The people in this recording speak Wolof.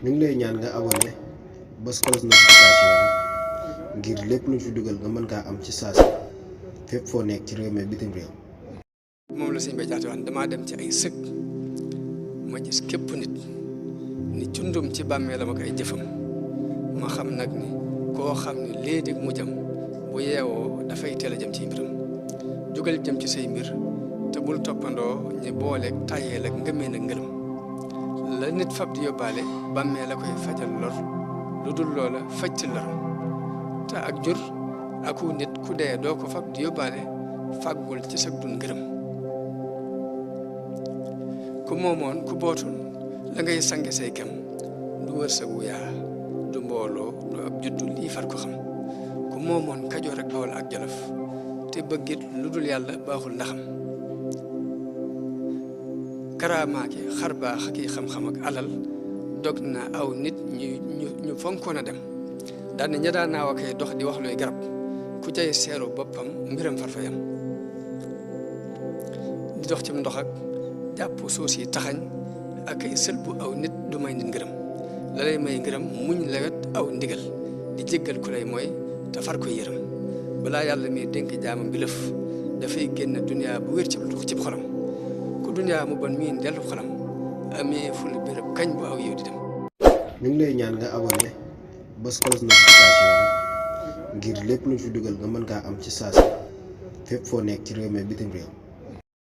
ñu ngi lay ñaan nga abonné bës cloche notification bi ngir lépp luñ fi dugal nga mën kaa am ci saa si fépp foo nekk ci réew mi bitim réew. moom la sëñ Bay Jaxate wax damaa dem ci ay sëg ma gis képp nit ni cundum ci bàmmeelam ak ay jëfam ma xam nag ni koo xam ne léegi mu jëm bu yeewoo dafay teel a jëm ci mbiram jugal jëm ci say mbir te bul toppandoo ñi booleeg tàyyeel ak ngëmeen ak ngërëm la nit fab di yóbbaale bàmmee la koy fajal lor lu dul loola fajti lor te ak jur aku nit ku dee doo ko fab di yóbbaale fàggul ci sag dun ngërëm ku moomoon ku bootul la ngay sange say kem du wërsëgu yaa du mbooloo du ab juddu lii far ko xam ku moomoon Kajoor ak Bawol ak Jolof te bëggit lu dul yàlla baaxul ndaxam karaamaaki xar baax ak xam-xam ak alal dog na aw nit ñu fonkoon a dem daal ne ña daan naaw akay dox di wax luy garab ku cay seeru boppam mbiram farfayam di dox ci ndox ak jàpp suus yi taxañ ak ay sëlbu aw nit du may nit ngërëm la lay may ngërëm muñ lawet aw ndigal di jéggal ku lay mooy te far koy yërëm balaa yàlla mi dénk jaamam bi lëf dafay génn duniyaa bu wér ci xolam ku duniyaa mu bon miin dellu xolam amee ful béréb kañ bu aw yow di dem. ñu ngi lay ñaan nga abonné bës cloche notification bi ngir lépp luñ fi dugal nga mën kaa am ci saa si fépp foo nekk ci réew mi bitim réew.